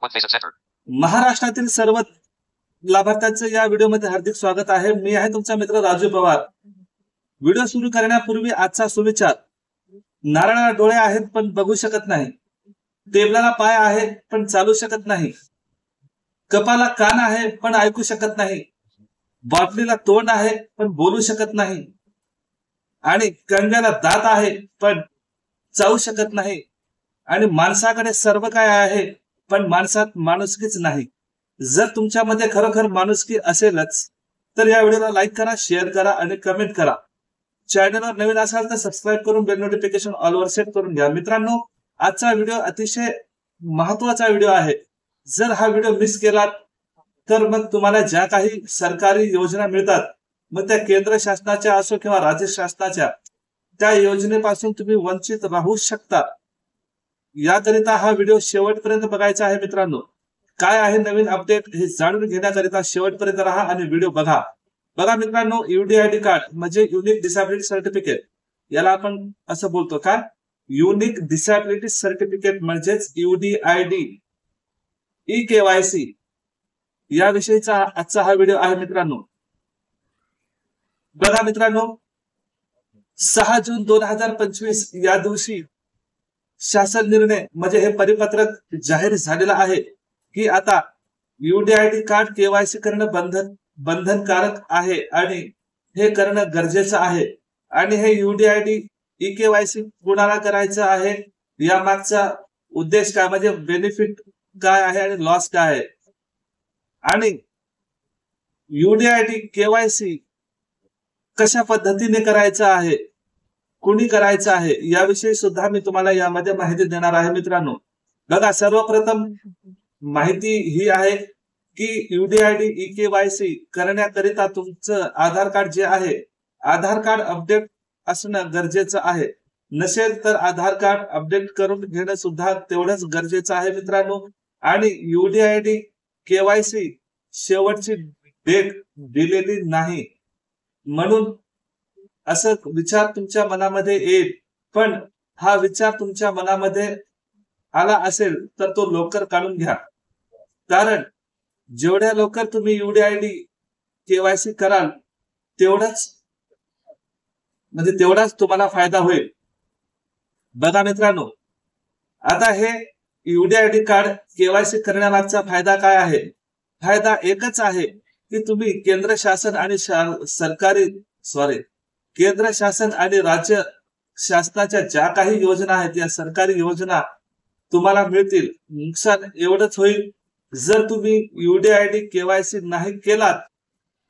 महाराष्ट्रातील सर्व लाभार्थ्यांचं या व्हिडिओमध्ये हार्दिक स्वागत आहे। मी आहे तुमचा मित्र राजू पवार। व्हिडिओ सुरू करण्यापूर्वी आजचा सुविचार। नारळाला डोळे आहेत पण बघू शकत नाही, टेबलाला पाय आहेत पण चालू शकत नाही, कपाला कान आहे पण ऐकू शकत नाही, बाटलीला तोंड आहे पण बोलू शकत नाही, आणि कंगाला दात आहे पण चावू शकत नाही, आणि माणसाकडे सर्व काय आहे पण माणसात माणुसकीच नाही। जर तुमच्यामध्ये खरोखर माणुसकी असेलच तर या व्हिडिओला लाईक करा, शेअर करा आणि कमेंट करा। चॅनलवर नवीन असाल तर सबस्क्राइब करून बेल नोटिफिकेशन ऑल वर सेट करून घ्या। मित्रांनो, आजचा व्हिडिओ अतिशय महत्त्वाचा व्हिडिओ आहे। जर हा व्हिडिओ मिस केलात तर मग तुम्हाला ज्या काही सरकारी योजना मिळतात, मग त्या केंद्र शासनाच्या असो किंवा राज्य शासनाच्या, त्या योजनेपासून तुम्ही वंचित राहू शकता। याकरिता हा व्हिडिओ शेवटपर्यंत बघायचा आहे। मित्रांनो, काय आहे नवीन अपडेट हे जाणून घेण्याकरिता शेवटपर्यंत राहा आणि व्हिडिओ बघा। बघा मित्रांनो, यूडीआयडी कार्ड म्हणजे युनिक डिसॅबिलिटी सर्टिफिकेट, याला आपण असं बोलतो काय, युनिक डिसॅबिलिटी सर्टिफिकेट म्हणजेच यूडीआयडी, ई केवायसी याविषयीचा आजचा हा व्हिडिओ आहे। मित्रांनो बघा, मित्रांनो 6 जून 2025 या दिवशी शासन निर्णय म्हणजे हे परिपत्रक जाहीर झालेला आहे की आता यूडीआयडी कार्ड केवायसी करणं बंधनकारक आहे आणि हे करणं गरजेचं आहे। आणि हे यूडीआयडी ई केवायसी कुणाला करायचं आहे, या मागचा उद्देश काय, म्हणजे बेनिफिट काय आहे आणि लॉस काय आहे, आणि यूडीआयडी केवायसी कशा पद्धतीने करायचं आहे, कुणी करायचं आहे, याविषयी सुद्धा मी तुम्हाला यामध्ये माहिती देणार आहे। मित्रांनो बघा, सर्वप्रथम माहिती ही आहे की यूडीआयडी ई केवायसी करण्याकरिता तुमचं आधार कार्ड जे आहे, आधार कार्ड अपडेट असणं गरजेचं आहे। नसेल तर आधार कार्ड अपडेट करून घेणं सुद्धा तेवढंच गरजेचं आहे। मित्रांनो, आणि यूडीआयडी केवायसी शेवटची डेट दिलेली नाही, म्हणून असं विचार तुमच्या मनामध्ये येईल। पण हा विचार तुमच्या मनामध्ये आला असेल तर तो लवकर काढून घ्या, कारण जेवढ्या लवकर तुम्ही यूडीआयडी केवायसी कराल तेवढाच तुम्हाला फायदा होईल। बघा मित्रांनो, आता हे यूडीआयडी कार्ड केवायसी करण्यामागचा फायदा काय आहे? फायदा एकच आहे की तुम्ही केंद्र शासन आणि राज्य शासनाच्या ज्या काही योजना आहेत, या सरकारी योजना तुम्हाला मिळतील। नुकसान एवढंच होईल, जर तुम्ही यूडीआयडी केवायसी नाही केलात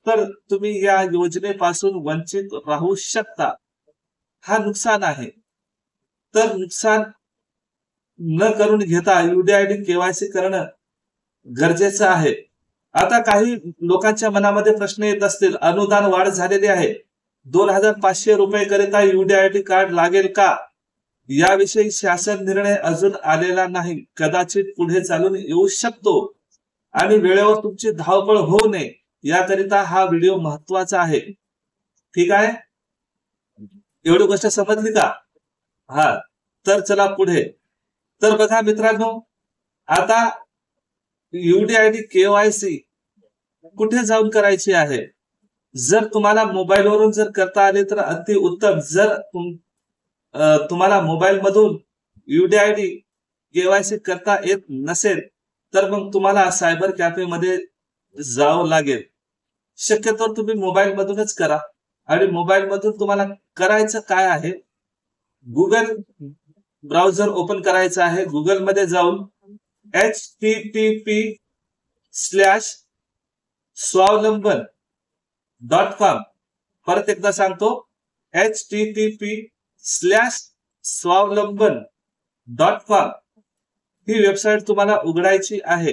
तर तुम्ही या योजनेपासून वंचित राहू शकता। हा नुकसान आहे। तर नुकसान न करून घेता यूडीआयडी केवायसी करणं गरजेचं आहे। आता काही लोकांच्या मनामध्ये प्रश्न येत असतील, अनुदान वाढ झालेली आहे, 2500 रुपये करिता यूडीआयडी कार्ड लागेल का? याविषयी शासन निर्णय अजून आलेला नाही, कदाचित पुढे चालून येऊ शकतो। आणि वेळेवर तुमची धावपळ होऊ नये याकरिता हा व्हिडिओ महत्वाचा आहे। ठीक आहे, एवढी गोष्ट समजली का? हा, तर चला पुढे। तर बघा मित्रांनो, आता यूडीआयडी केवायसी कुठे जाऊन करायची आहे? जर तुम्हाला मोबाईलवरून जर करता आले तर अति उत्तम। जर तुम्हाला मोबाईल मधून यूडीआयडी केवायसी करता येत नसेल तर मग तुम्हाला सायबर कॅफे मध्ये जावं लागेल। शक्यतो तुम्ही मोबाईल मधूनच करा। आणि मोबाईल मधून तुम्हाला करायचं काय आहे, गुगल ब्राउझर ओपन करायचं आहे। गुगल मध्ये जाऊन http://स्वावलंबन.com, परत एकदा सांगतो, http://स्वावलंबन.com ही वेबसाईट तुम्हाला उघडायची आहे।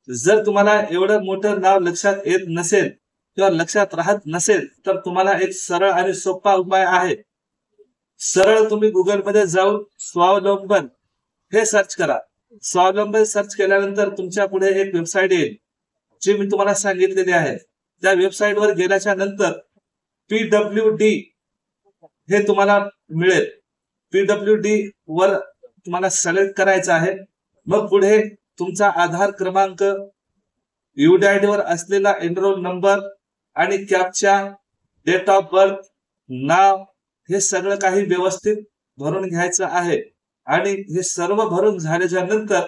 जर तुम्हाला एवढं मोठं नाव लक्षात येत नसेल किंवा लक्षात राहत नसेल तर तुम्हाला एक सरळ आणि सोपा उपाय आहे। सरळ तुम्ही गुगल मध्ये जाऊन स्वावलंबन हे सर्च करा। स्वावलंबन सर्च केल्यानंतर तुमच्या पुढे एक वेबसाईट येईल, जी मी तुम्हाला सांगितलेली आहे। त्या वेबसाईट वर गेल्याच्या नंतर PWD हे तुम्हाला मिळेल। PWD वर तुम्हाला सिलेक्ट करायचं आहे। मग पुढे तुमचा आधार क्रमांक, UDID वर असलेला एनरोल नंबर आणि कॅप्चा, डेट ऑफ बर्थ, नाव, हे सगळं काही व्यवस्थित भरून घ्यायचं आहे. आणि हे सर्व भरून झाल्याच्या नंतर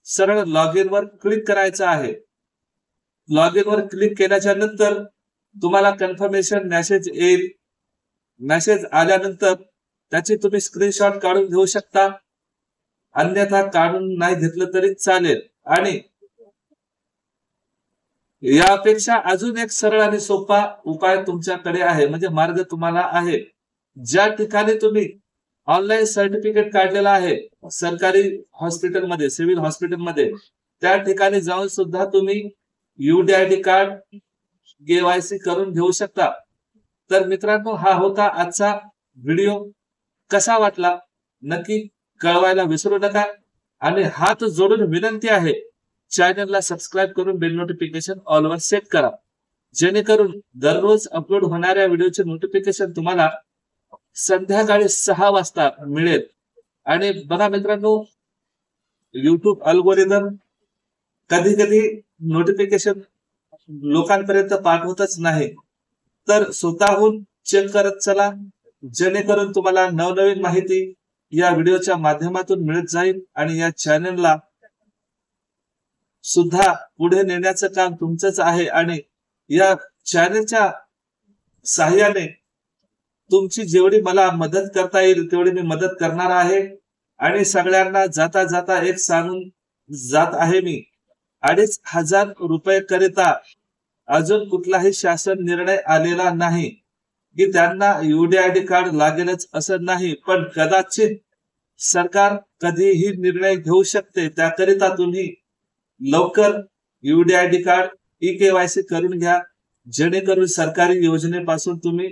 सरळ लॉग इन वर क्लिक करायचं आहे. लॉग इन वर क्लिक केल्याच्या नंतर तुम्हाला कन्फर्मेशन मेसेज येईल. मेसेज आल्यानंतर त्याची तुम्ही स्क्रीनशॉट काढून घेऊ शकता, अन्यथा काढून नाही घेतलं तरी चालेल. आणि यापेक्षा अजून एक सरळ आणि सोपा उपाय तुमच्याकडे आहे, म्हणजे मार्ग तुम्हाला आहे. ज्या ठिकाणी तुम्ही ऑनलाईन सर्टिफिकेट काढलेला आहे सरकारी हॉस्पिटलमध्ये, सिव्हिल हॉस्पिटलमध्ये, त्या ठिकाणी जाऊन सुद्धा तुम्ही UDID कार्ड KYC करून घेऊ शकता. तर मित्रांनो, हा होता आजचा व्हिडिओ. कसा वाटला नक्की कळवायला विसरू नका. आणि हात जोडून विनंती आहे, चॅनलला सबस्क्राईब करून बेल नोटिफिकेशन ऑल वर सेट करा, जेणेकरून दररोज अपलोड होणाऱ्या व्हिडिओचे नोटिफिकेशन तुम्हाला संध्याकाळी 6 वाजता मिळेल. आणि बघा मित्रांनो, YouTube अल्गोरिदम कधी कधी नोटिफिकेशन लोकांपर्यंत पाठवतच नाही. तर स्वतःहून चेक करत चला, जेणेकरून तुम्हाला नवनवीन माहिती या व्हिडिओच्या माध्यमातून मिळत जाईल. आणि या चॅनलला सुद्धा पुढे नेण्याचं काम तुमचंच आहे. आणि या चॅनलच्या सहाय्याने तुमची जेवढी मला मदत करता येईल तेवढी मी मदत करणार आहे. आणि सगळ्यांना जाता जाता एक सांगून जात आहे मी, 2,500 रुपये करिता अजून कुठलाही शासन निर्णय आलेला नाही की त्यांना UDID कार्ड लागेलच असं नाही. पण कदाचित सरकार कधीही निर्णय घेऊ शकते. त्याकरिता तुम्ही लवकर UDID कार्ड KYC करून घ्या, जेणेकरून सरकारी योजनेपासून तुम्ही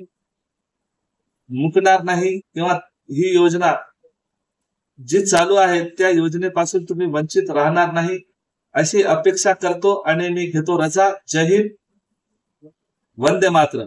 मुकणार नाही, किंवा ही योजना जी चालू आहे त्या योजनेपासून तुम्ही वंचित राहणार नाही, अशी अपेक्षा करतो. आणि मी घेतो रजा. जय हिंद, वंदे मातरम.